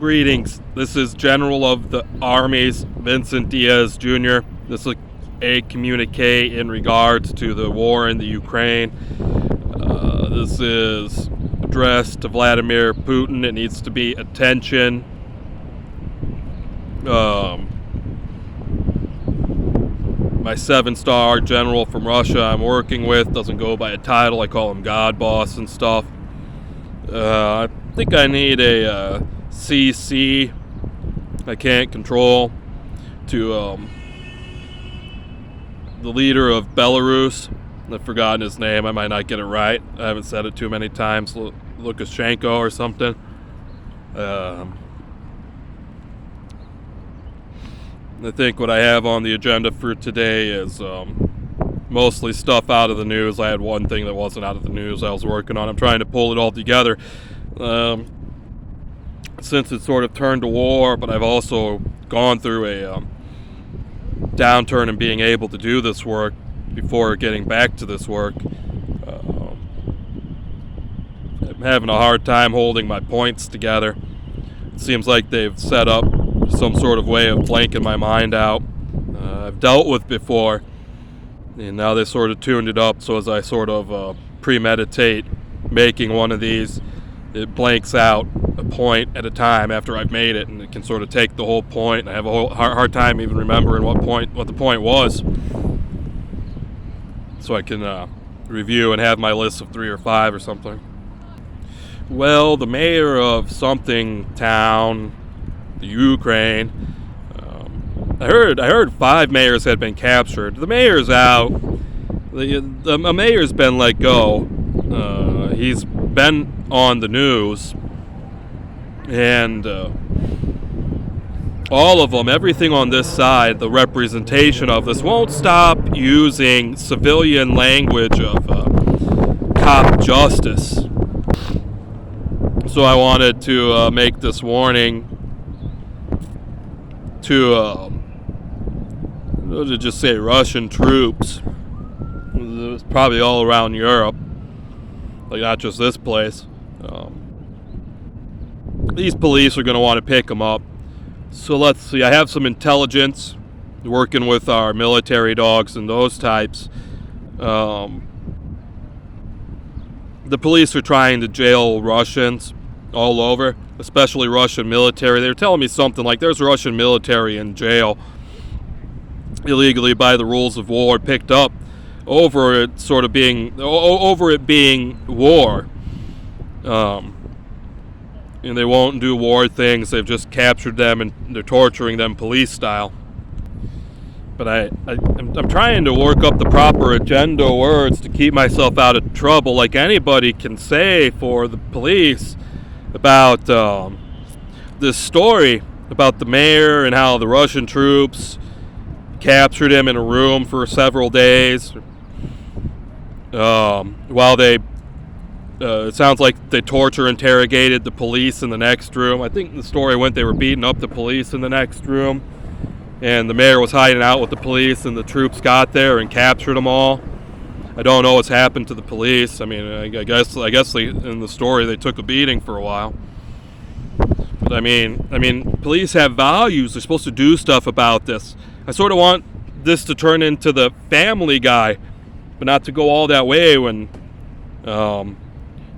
Greetings. This is General of the Armies Vincent Diaz Jr. This is a communique in regards to the war in the Ukraine. This is addressed to Vladimir Putin. It needs to be attention. My 7-star general from Russia I'm working with doesn't go by a title. I call him God Boss and stuff. I think I need a CC I can't control to the leader of Belarus. I've forgotten his name. I might not get it right. I haven't said it too many times. Lukashenko or something. I think what I have on the agenda for today is mostly stuff out of the news. I had one thing that wasn't out of the news I was working on. I'm trying to pull it all together. Since it sort of turned to war, but I've also gone through a downturn in being able to do this work before getting back to this work. I'm having a hard time holding my points together. It seems like they've set up some sort of way of blanking my mind out. I've dealt with before, and now they sort of tuned it up so as I sort of premeditate making one of these, it blanks out a point at a time after I've made it, and it can sort of take the whole point, and I have a hard time even remembering what the point was, so I can review and have my list of 3 or 5 or something. Well, the mayor of something town, the Ukraine, I heard 5 mayors had been captured. The mayor's out. The mayor's been let go. He's been on the news, and all of them, everything on this side, the representation of this, won't stop using civilian language of cop justice. So I wanted to make this warning to just say Russian troops. It's probably all around Europe, like not just this place. These police are going to want to pick them up. So let's see. I have some intelligence working with our military dogs and those types. The police are trying to jail Russians all over, especially Russian military. They were telling me something like there's Russian military in jail illegally by the rules of war, picked up over it sort of being war. And they won't do war things. They've just captured them and they're torturing them police style. But I'm trying to work up the proper agenda words to keep myself out of trouble, like anybody can say for the police about this story about the mayor and how the Russian troops captured him in a room for several days while they it sounds like they interrogated the police in the next room. I think the story went they were beating up the police in the next room, and the mayor was hiding out with the police, and the troops got there and captured them all. I don't know what's happened to the police. I mean, I guess in the story they took a beating for a while. But I mean, police have values. They're supposed to do stuff about this. I sort of want this to turn into the Family Guy, but not to go all that way when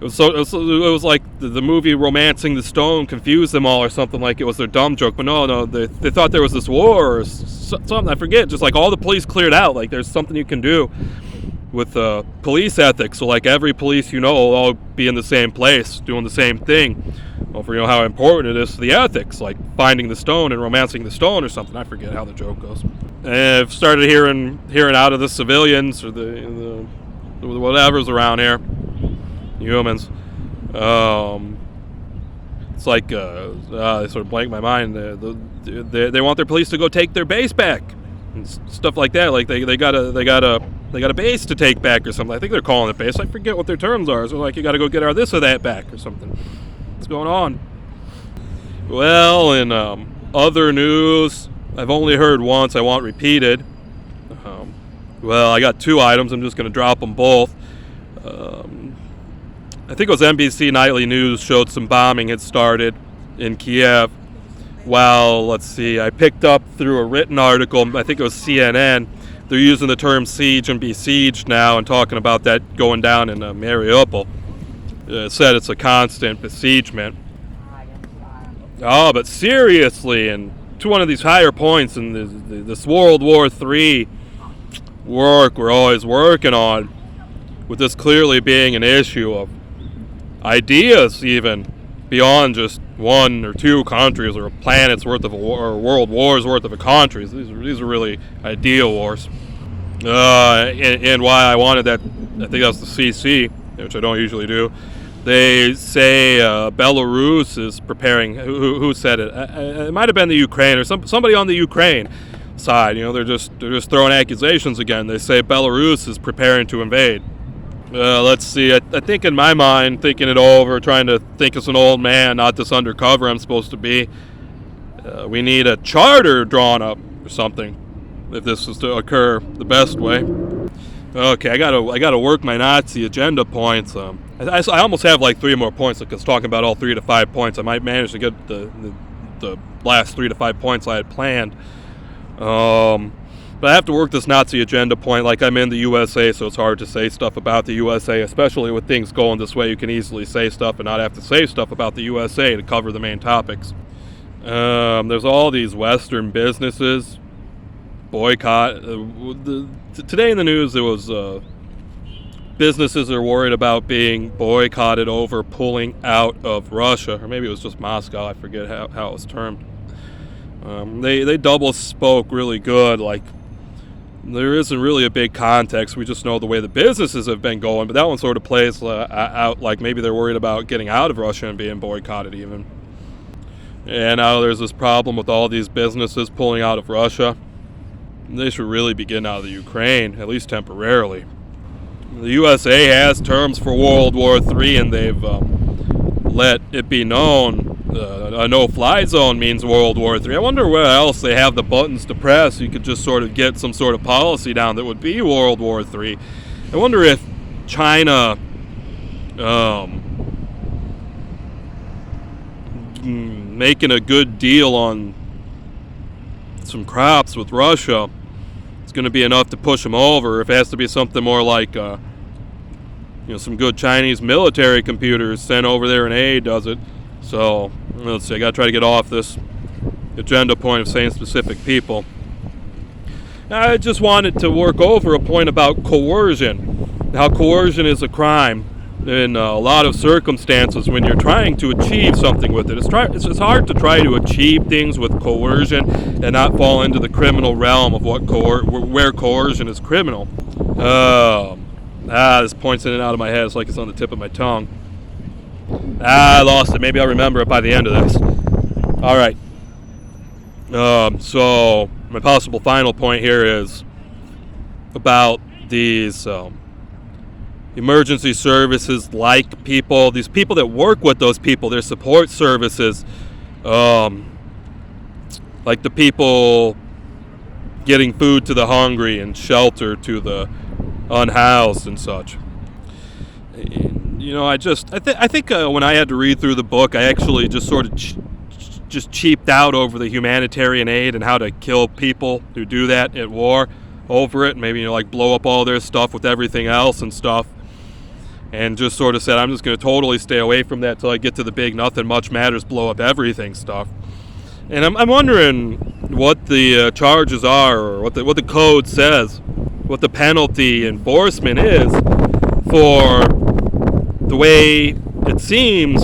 it was like the movie Romancing the Stone confused them all or something, like it was their dumb joke. But no, they thought there was this war or something. I forget. Just like all the police cleared out. Like there's something you can do with police ethics. So like every police will all be in the same place doing the same thing. Over how important it is to the ethics, like finding the stone and romancing the stone or something. I forget how the joke goes. And I've started hearing out of the civilians or the whatever's around here. Humans. It's like they sort of blank my mind. They want their police to go take their base back and stuff like that. Like they got a base to take back or something. I think they're calling it base. I forget what their terms are. So like you got to go get our this or that back or something. What's going on? Well, in other news, I've only heard once. I want repeated. Well, I got 2 items. I'm just going to drop them both. I think it was NBC Nightly News showed some bombing had started in Kiev. Well, let's see, I picked up through a written article, I think it was CNN, they're using the term siege and besieged now and talking about that going down in Mariupol. It said it's a constant besiegement. Oh, but seriously, and to one of these higher points in this World War III work we're always working on, with this clearly being an issue of ideas even beyond just one or two countries or a planet's worth of a war, or world wars worth of a countries. These are really ideal wars. And why I wanted that, I think that's the CC, which I don't usually do. They say Belarus is preparing. Who said it? It might have been the Ukraine or somebody on the Ukraine side. You know, they're just throwing accusations again. They say Belarus is preparing to invade. Let's see. I think in my mind, thinking it over, trying to think as an old man, not this undercover I'm supposed to be. We need a charter drawn up or something, if this is to occur the best way. Okay, I gotta work my Nazi agenda points. I almost have like 3 more points. Like I was talking about all 3 to 5 points. I might manage to get the last 3 to 5 points I had planned. But I have to work this Nazi agenda point. Like I'm in the USA, so it's hard to say stuff about the USA, especially with things going this way. You can easily say stuff and not have to say stuff about the USA to cover the main topics. There's all these Western businesses boycott. Today in the news, there was businesses are worried about being boycotted over pulling out of Russia, or maybe it was just Moscow. I forget how it was termed. They double spoke really good. Like there isn't really a big context. We just know the way the businesses have been going. But that one sort of plays out like maybe they're worried about getting out of Russia and being boycotted even. And now there's this problem with all these businesses pulling out of Russia. They should really be getting out of the Ukraine, at least temporarily. The USA has terms for World War III, and they've let it be known a no-fly zone means World War III. I wonder where else they have the buttons to press. You could just sort of get some sort of policy down that would be World War III. I wonder if China making a good deal on some crops with Russia is going to be enough to push them over. If it has to be something more like some good Chinese military computers sent over there and aid does it. So let's see, I gotta try to get off this agenda point of saying specific people. I just wanted to work over a point about coercion, how coercion is a crime in a lot of circumstances when you're trying to achieve something with it. It's hard to try to achieve things with coercion and not fall into the criminal realm of where coercion is criminal. This point's in and out of my head. It's like it's on the tip of my tongue. I lost it. Maybe I'll remember it by the end of this. All right. So my possible final point here is about these emergency services, like these people that work with those people, their support services, like the people getting food to the hungry and shelter to the unhoused and such. I think when I had to read through the book, I actually just sort of just cheaped out over the humanitarian aid and how to kill people who do that at war over it. Maybe blow up all their stuff with everything else and stuff, and just sort of said I'm just going to totally stay away from that till I get to the big nothing much matters, blow up everything stuff. And I'm wondering what the charges are, or what the code says, what the penalty enforcement is for the way it seems,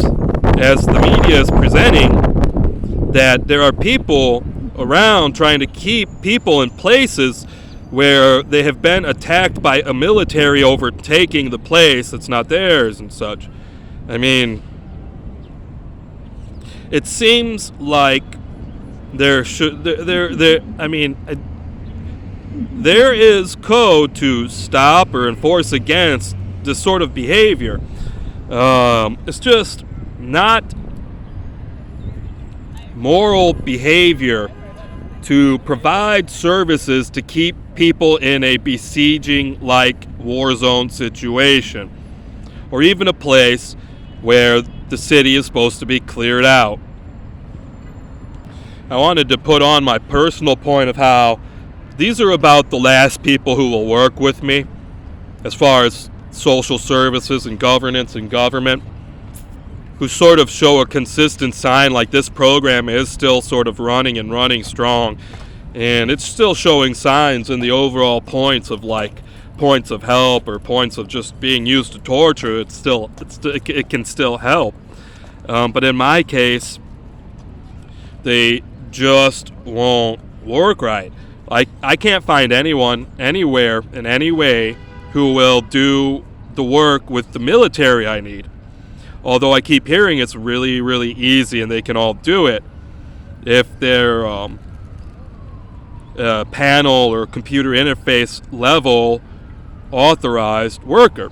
as the media is presenting, that there are people around trying to keep people in places where they have been attacked by a military overtaking the place that's not theirs and such. I mean, it seems like there is code to stop or enforce against this sort of behavior. It's just not moral behavior to provide services to keep people in a besieging-like war zone situation, or even a place where the city is supposed to be cleared out. I wanted to put on my personal point of how these are about the last people who will work with me as far as social services and governance and government, who sort of show a consistent sign like this program is still sort of running and running strong, and it's still showing signs in the overall points of like points of help or points of just being used to torture. It can still help, but in my case they just won't work right. I can't find anyone anywhere in any way who will do the work with the military I need. Although I keep hearing it's really, really easy and they can all do it if they're panel or computer interface level authorized worker.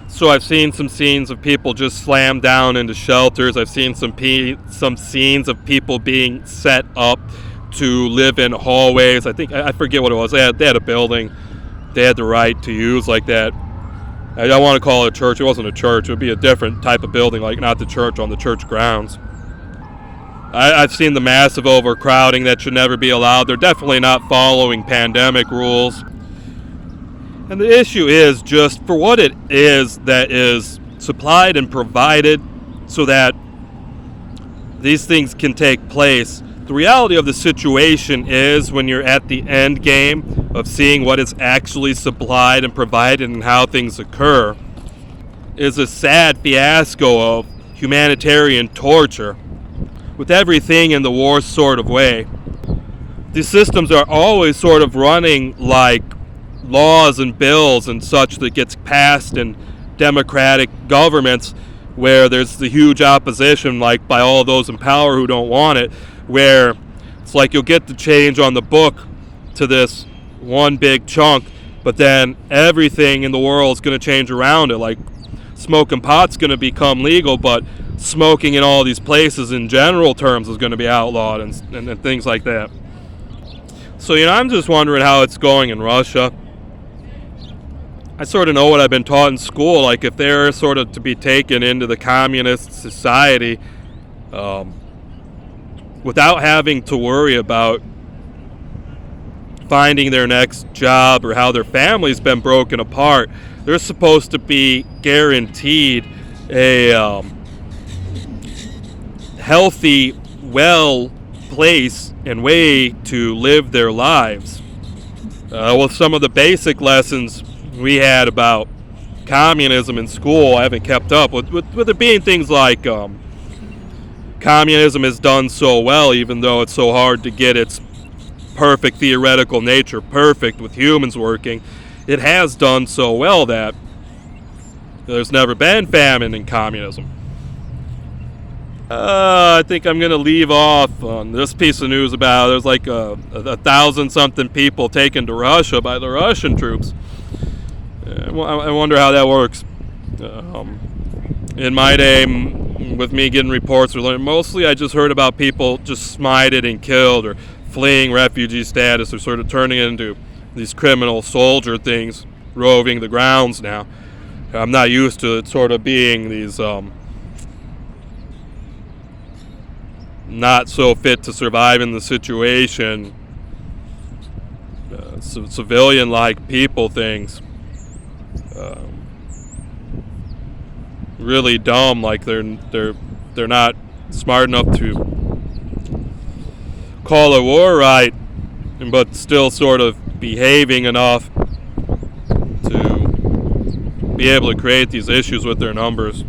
So I've seen some scenes of people just slammed down into shelters. I've seen some scenes of people being set up to live in hallways. I forget what it was. They had a building they had the right to use like that. I don't want to call it a church. It wasn't a church. It would be a different type of building, like not the church on the church grounds. I've seen the massive overcrowding that should never be allowed. They're definitely not following pandemic rules. And the issue is just for what it is that is supplied and provided so that these things can take place. The reality of the situation is when you're at the end game of seeing what is actually supplied and provided and how things occur is a sad fiasco of humanitarian torture with everything in the worst sort of way. These systems are always sort of running like laws and bills and such that gets passed in democratic governments where there's the huge opposition, like by all those in power who don't want it, where it's like you'll get the change on the book to this one big chunk, but then everything in the world is going to change around it. Like smoking pot's going to become legal, but smoking in all these places in general terms is going to be outlawed and things like that. So, I'm just wondering how it's going in Russia. I sort of know what I've been taught in school, like if they're sort of to be taken into the communist society without having to worry about finding their next job or how their family's been broken apart, they're supposed to be guaranteed a healthy, well place and way to live their lives. With some of the basic lessons we had about communism in school, I haven't kept up with it being things like communism has done so well, even though it's so hard to get its perfect theoretical nature perfect with humans working. It has done so well that there's never been famine in communism. I think I'm going to leave off on this piece of news about there's like a 1,000-something people taken to Russia by the Russian troops. I wonder how that works. In my day, with me getting reports, mostly I just heard about people just smited and killed or fleeing refugee status or sort of turning into these criminal soldier things roving the grounds now. I'm not used to it sort of being these not so fit to survive in the situation, civilian-like people things. Really dumb, like they're not smart enough to call a war right, but still sort of behaving enough to be able to create these issues with their numbers.